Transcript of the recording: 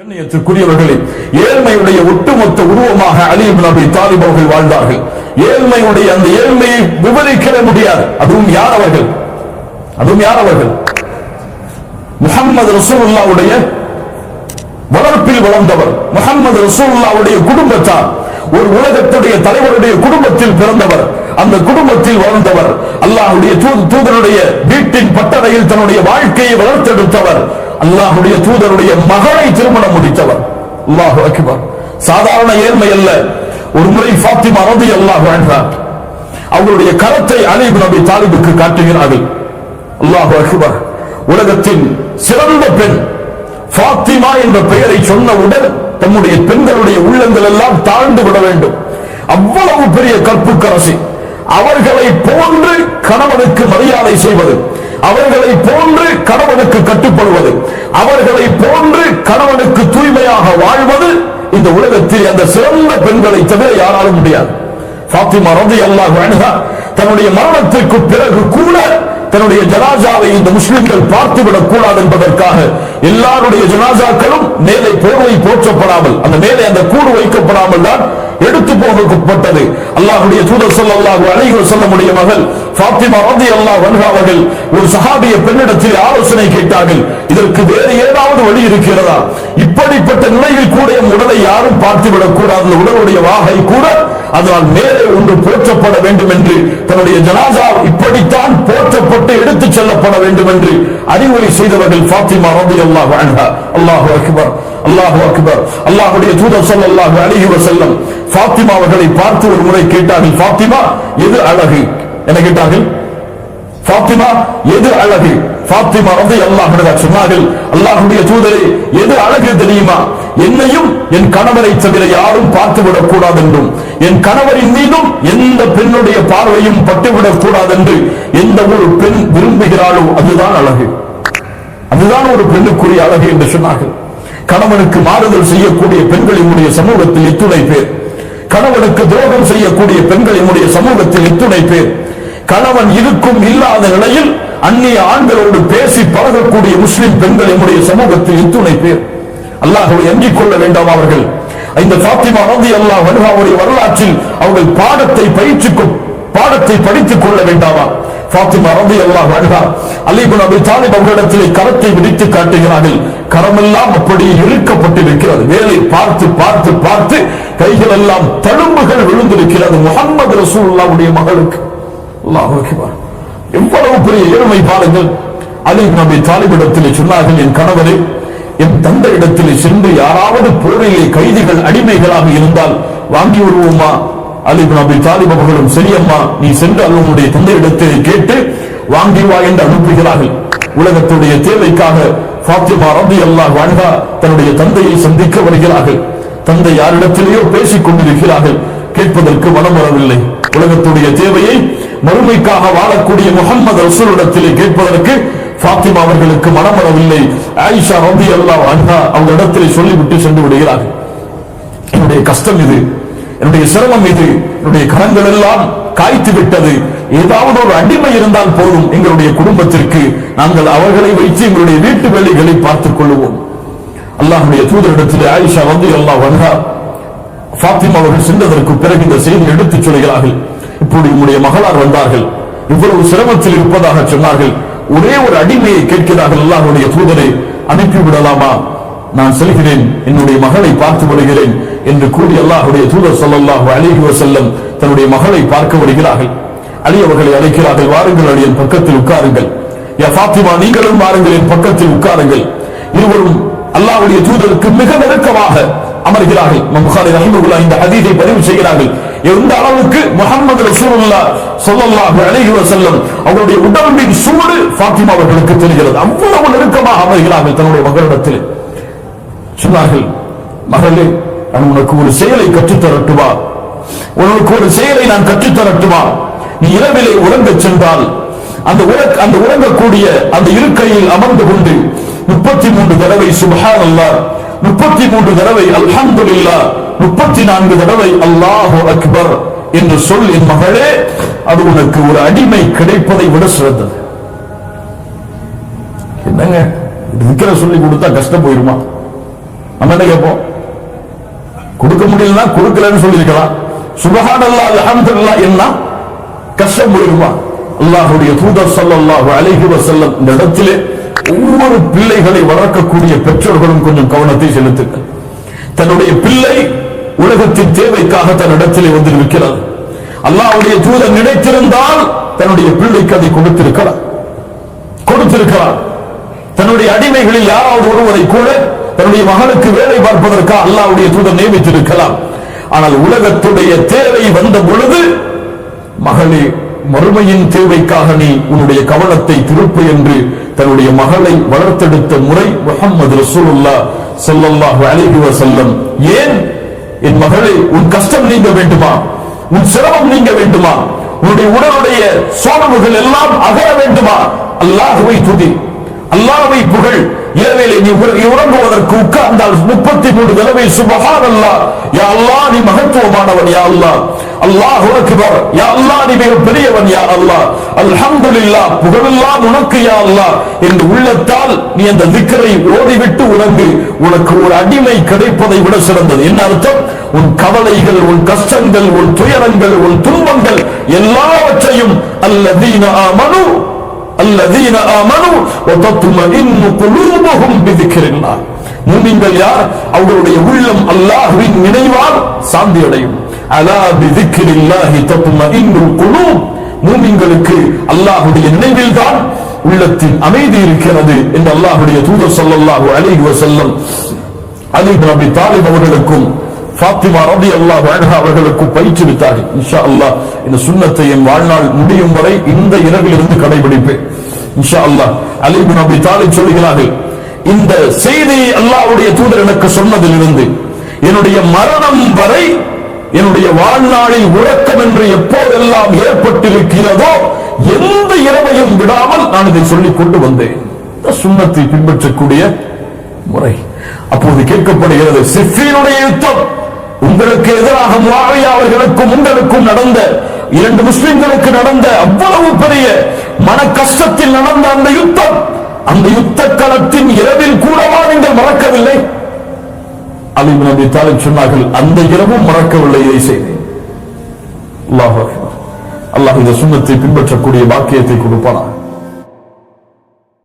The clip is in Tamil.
கண்ணியத்திற்குரியவர்களே, ஏழ்மையுடைய ஒட்டுமொத்த உருவமாக அலி இப்னு அபி தாலிப் அவர்கள் வாழ்ந்தார்கள். ஏழ்மையுடைய அந்த ஏழ்மையை விவரிக்கவே முடியாது. அதுவும் யார் அவர்கள்? முஹம்மது ரசூலுல்லாஹ்வுடைய வளர்ப்பில் வளர்ந்தவர், முஹம்மது ரசூலுல்லாஹ்வுடைய குடும்பத்தார், ஒரு உலகத்துடைய தலைவருடைய குடும்பத்தில் பிறந்தவர், அந்த குடும்பத்தில் வளர்ந்தவர், அல்லாஹ்வுடைய தூதருடைய வீட்டின் பட்டறையில் தன்னுடைய வாழ்க்கையை வளர்த்தெடுத்தவர், அல்லாஹ்வுடைய தூதருடைய மகளை திருமணம் முடித்தவர். அல்லாஹு அக்பர். சாதாரண ஏழ்மை அல்ல. ஒரு முறை ஃபாத்திமா ரலியல்லாஹு அன்ஹா அவருடைய கரத்தை அலி இப்னு அபி தாலிபுக்கு காட்டுகிறார்கள். அல்லாஹு அக்பர். உலகத்தின் சிறந்த பெண் ஃபாத்திமா என்ற பெயரை சொன்னவுடன் தம்முடைய பெண்களுடைய உள்ளங்கள் எல்லாம் தாழ்ந்து விட வேண்டும். அவ்வளவு பெரிய கற்புக்கரசி. அவர்களை போன்று கணவனுக்கு மரியாதை செய்வது, அவர்களை போன்று கணவனுக்கு கட்டுப்படுவது, அவர்களை போன்று கணவனுக்கு தூய்மையாக வாழ்வது இந்த உலகத்தில் அந்த சிறந்த பெண்களை தவிர யாராலும் முடியாது. ஃபாத்திமா ரலியல்லாஹு அன்ஹா தன்னுடைய மரணத்திற்கு பிறகு கூட தன்னுடைய ஜனாசாவை இந்த முஸ்லிம்கள் பார்த்துவிடக் கூடாது என்பதற்காக எல்லாருடைய ஜனாசாக்களும் மேலே போர்வை போற்றப்படாமல், அந்த மேலே அந்த கூடு வைக்கப்படாமல் தான் எடுத்து போகப்பட்டது. அல்லாஹ்வுடைய தூதர் ஸல்லல்லாஹு அலைஹி வஸல்லமுடைய மகள் ஃபாத்திமா ரலியல்லாஹு அன்ஹா அவர்கள் ஒரு சஹாபிய பெண்ணிடத்தில் ஆலோசனை கேட்டார்கள். இதற்கு வேறு ஏதாவது வழி இருக்கிறதா? இப்படிப்பட்ட நிலையில் கூட என் உடலை யாரும் பார்த்துவிடக் கூடாது, உடலுடைய வாகை கூட அதனால் மேலே ஒன்று போற்றப்பட வேண்டும் என்று, தன்னுடைய ஜனாசா இப்படித்தான் போற்றப்பட்டு எடுத்துச் செல்லப்பட வேண்டும் என்று அறிவுரை செய்தவர்கள் ஃபாத்திமா ரலியல்லாஹு அன்ஹா. அல்லாஹு அக்பர், அல்லாஹு அக்பர். அல்லாஹ்வுடைய தூதர் ஸல்லல்லாஹு அலைஹி வஸல்லம் ஃபாத்திமா அவர்களை பார்த்து ஒரு முறை கேட்டார்கள், ஃபாத்திமா எது அழகு? என்ன கேட்டார்கள்? ஃபாத்திமா எது அழகு? ஃபாத்திமா ரலியல்லாஹு அன்ஹா சொன்னார்கள், அல்லாஹ்வுடைய தூதரே, எது அழகு தெரியுமா? என்னையும் என் கணவரை தவிர யாரும் பார்த்துவிடக் கூடாது என்றும், என் கணவரின் மீதும் எந்த பெண்ணுடைய பார்வையும் பட்டுவிடக் கூடாது என்று எந்த ஒரு பெண் விரும்புகிறாளோ அதுதான் அழகு, அதுதான் ஒரு பெண்ணுக்குரிய அழகு என்று சொன்னார்கள். கணவனுக்கு மாறுதல் செய்யக்கூடிய பெண்கள் நம்முடைய சமூகத்தில் இத்துணை பேர், கணவனுக்கு துரோகம் செய்யக்கூடிய பெண்கள் நம்முடைய சமூகத்தில் இத்துணை பேர், கணவன் இருக்கும் இல்லாத நிலையில் அந்நிய ஆண்களோடு பேசி பழகக்கூடிய முஸ்லிம் பெண்கள் நம்முடைய சமூகத்தில் இத்துணை பேர். அல்லாஹ்வை அஞ்சிக் கொள்ள வேண்டாம். அவர்கள் இந்த ஃபாத்திமா ரலியல்லாஹு அன்ஹாவுடைய வரலாற்றில் அவர்கள் பாடத்தை படித்துக் கொள்ள வேண்டாமா? ஃபாத்திமா ரலியல்லாஹு அன்ஹா அலி இப்னு அபி தாலிப் அவர்களிடத்திலே கரத்தை விரித்து காட்டுகிறார்கள். கரமெல்லாம் அப்படி இழுக்கப்பட்டிருக்கிறது. வேலை பார்த்து பார்த்து பார்த்து கைகள் எல்லாம் தழும்புகள் விழுந்திருக்கிறது. முஹம்மது ரசூலுல்லாஹ்வுடைய மகளுக்கு. அல்லாஹு அக்பர். எவ்வளவு பெரிய ஏழ்மை பாருங்கள். அலி இப்னு அபி தாலிபிடத்திலே சொன்னார்கள், என் கணவரே, என் தந்தை இடத்திலே சென்று யாராவது போரிலே கைதிகள் அடிமைகளாக இருந்தால் வாங்கி வருவோமா? அலி இப்னு அபி தாலிப் அவர்களும் சரியம்மா, நீ சென்று அல்லாஹ்வுடைய தந்தை இடத்திலே கேட்டு வாங்கி வா என்று அனுப்புகிறார்கள். உலகத்துடைய தேவைக்காக ஃபாத்திமா ரலியல்லாஹு அன்ஹா தன்னுடைய தந்தையை சந்திக்க வருகிறார்கள். தந்தை யாரிடத்திலேயோ பேசிக் கொண்டிருக்கிறார்கள். கேட்பதற்கு மனம் வரவில்லை. உலகத்துடைய தேவையை மறுமைக்காக வாழக்கூடிய முஹம்மது ரசூலுல்லாஹ்விடத்திலே கேட்பதற்கு ஃபாத்திமா அவர்களுக்கு மனம் வரவில்லை. ஆயிஷா ரலியல்லாஹு அன்ஹா அவங்க இடத்திலே சொல்லிவிட்டு சென்று விடுகிறார்கள். என்னுடைய கஷ்டம் இது, என்னுடைய சிரமம் இது, என்னுடைய கரங்கள் எல்லாம் காய்த்து விட்டது. ஏதாவது ஒரு அடிமை இருந்தால் போதும் எங்களுடைய குடும்பத்திற்கு, நாங்கள் அவர்களை வைத்து எங்களுடைய வீட்டு வேலைகளை பார்த்துக் கொள்வோம். அல்லாஹ்வுடைய தூதரிடத்திலே ஆயிஷா ரலியல்லாஹு அன்ஹா ஃபாத்திமா அவர்கள் சென்றதற்கு பிறகு இந்த செய்தி எடுத்துச் சொல்கிறார்கள். இப்படி உங்களுடைய மகளார் வந்தார்கள், இவ்வளவு சிரமத்தில் இருப்பதாக சொன்னார்கள். ஒரே ஒரு அடிமையை கேட்கிறார்கள். அல்லாஹ்வுடைய தூதரை அனுப்பிவிடலாமா? நான் செல்கிறேன், என்னுடைய மகளை பார்த்து வருகிறேன் என்று கூறி அல்லாஹ்வுடைய தூதர் ஸல்லல்லாஹு அலைஹி வஸல்லம் தன்னுடைய மகளை பார்க்க வருகிறார்கள். அலி அவர்களை அழைக்கிறார்கள், வாருங்கள் அலி, என் பக்கத்தில் உட்காருங்கள். யா ஃபாத்திமா, நீங்களும் வாருங்கள், என் பக்கத்தில் உட்காருங்கள். இருவரும் அல்லாஹ்வுடைய தூதருக்கு மிக நெருக்கமாக அமர்கிறார்கள். இமாம் புகாரி ரஹிமஹுல்லாஹ் இந்த ஹதீஸை பதிவு செய்கிறார்கள். எந்த அளவுக்கு முஹம்மது ரசூலுல்லாஹ் ஸல்லல்லாஹு அலைஹி வஸல்லம் அவருடைய உடம்பின் சூடு ஃபாத்திமா அவர்களுக்கு தெரிகிறது. அவ்வளவு நெருக்கமாக அமர்கிறார்கள் தன்னுடைய மகளிடத்தில். சொன்னார்கள், மகளே, நான் உனக்கு ஒரு செயலை கற்றுத்தரட்டுமா? உனக்கு ஒரு செயலை நான் கற்றுத்தரட்டுமா? நீ இரவிலே உறங்கச் சென்றால் அந்த உறங்கக்கூடிய அந்த இருக்கையில் அமர்ந்து கொண்டு 33 தடவை சுப்ஹானல்லாஹ், 33 தடவை அல்ஹம்துலில்லாஹ், 34 தடவை அல்லாஹு அக்பர் என்று சொல் என் மகளே, அது உனக்கு ஒரு அடிமை கிடைப்பதை விட சிறந்தது. என்னங்க, இது சொல்லி கொடுத்தா கஷ்டம் போயிருமா? நம்ம என்ன கேட்போம்? கொடுக்க முடியலன்னா கொடுக்கலன்னு சொல்லியிருக்கலாம். சுப்ஹானல்லாஹ் அல்ஹம்துலில்லாஹ் என்ன கஷ்டம் முடியுமா? அல்லாஹ்வுடைய தூதர் ஸல்லல்லாஹு அலைஹி வஸல்லம் இந்த இடத்திலே ஒவ்வொரு பிள்ளைகளை வளர்க்கக்கூடிய பெற்றோர்களும் கொஞ்சம் கவனத்தை செலுத்துங்கள். தன்னுடைய பிள்ளை உலகத்தின் தேவைக்காக தன்னிடத்திலே வந்து இருக்கிறார். அல்லாஹ்வுடைய தூதர் நினைத்திருந்தால் தன்னுடைய பிள்ளைக்கு அதை கொடுத்திருக்கிறார். தன்னுடைய அடிமைகளில் யாராவது ஒருவரை கூட தன்னுடைய மகனுக்கு வேலை பார்ப்பதற்காக அல்லாஹ்வுடைய தூதர் நியமித்திருக்கலாம். ஆனால் உலகத்துடைய தேவை வந்த பொழுது, மகளே மறுமையின் தேவைக்காக நீ உன்னுடைய கவனத்தை திருப்பு என்று தன்னுடைய மகளை வளர்த்தெடுத்த முறை முஹம்மது ரசூலுல்லாஹ் ஸல்லல்லாஹு அலைஹி வஸல்லம். ஏன்? என் மகளே, உன் கஷ்டம் நீங்க வேண்டுமா? உன் சிரமம் நீங்க வேண்டுமா? உன்னுடைய உடலுடைய சோர்வுகள் எல்லாம் அகல வேண்டுமா? அல்லாஹ்வை துதி, அல்லாஹ்வை புகழ். இரவிலே நீ உறங்குவதற்கு உட்கார்ந்தால் 33 தடவை சுப்ஹானல்லாஹ், யா அல்லாஹ் நீ மகத்துவமானவன், யா அல்லாஹ், அல்லாஹு அக்பர், யா அல்லாஹ் நீ மிக பெரியவன், யா அல்லாஹ், அல்ஹம்துலில்லாஹ் புகழெல்லாம் உனக்கு யா அல்லாஹ் என்று உள்ளத்தால் நீ அந்த திக்ரை ஓதிவிட்டு உறங்கு. உனக்கு ஒரு அடிமை கிடைப்பதை விட சிறந்தது. என்ன அர்த்தம்? உன் கவலைகள், உன் கஷ்டங்கள், உன் துயரங்கள், உன் துன்பங்கள் எல்லாவற்றையும் அல்லதீன ஆமனு வதத்மஇன்னு குலூபுஹும் பிதிக்ரில்லாஹ். மூமின்கள் யார்? அவர்களுடைய உள்ளம் அல்லாஹ்வின் நினைவால் சாந்தி அடையும். அலா பிதிக்ரில்லாஹி தத்மஇன்னுல் குலூப். மூமின்களுக்கு அல்லாஹ்வுடைய நினைவில் தான் உள்ளத்தின் அமைதி இருக்கிறது என்று அல்லாஹ்வுடைய தூதர் ஸல்லல்லாஹு அலைஹி வஸல்லம் அலி இப்னு அபி தாலிப் அவர்களுக்கும் ஃபாத்திமா ரலியல்லாஹு அன்ஹா அவர்களுக்கு பயிற்றுவித்தார்கள். இன்ஷா அல்லாஹ் இந்த சுன்னத்தை என் வாழ்நாள் முடியும் வரை இந்த இரவிலிருந்து கடைபிடிப்பேன் இன்ஷா அல்லாஹ். அலி இப்னு அபி தாலிப் சொல்கிறார்கள், இந்த செய்தியை அல்லாஹ்வுடைய தூதர் எனக்கு சொன்னதிலிருந்து என்னுடைய மரணம் வரை என்னுடைய வாழ்நாளில் உறக்கம் என்று எப்போதெல்லாம் ஏற்பட்டிருக்கிறதோ எந்த இரவையும் விடாமல் நான் இதை சொல்லிக் கொண்டு வந்தேன். இந்த சுன்னத்தை பின்பற்றக்கூடிய முறை. அப்போது கேட்கப்படுகிறது, சிஃபீனுடைய யுத்தம் உங்களுக்கு எதிராக முஆவியா அவர்களுக்கும் உங்களுக்கும் நடந்த, 2 முஸ்லிம்களுக்கு நடந்த அவ்வளவு பெரிய மன கஷ்டத்தில் நடந்த அந்த யுத்தம், அந்த யுத்த களத்தின் இரவில் கூடவா நீங்கள் மறக்கவில்லை? அலி இப்னு அபி தாலிப் சொன்னார்கள், அந்த இரவும் மறக்கவில்லை, இதை செய்தேன். அல்லாஹ் அக்பர். அல்லாஹ் இந்த சுன்னத்தை பின்பற்றக்கூடிய பாக்கியத்தை கொடுப்பானா?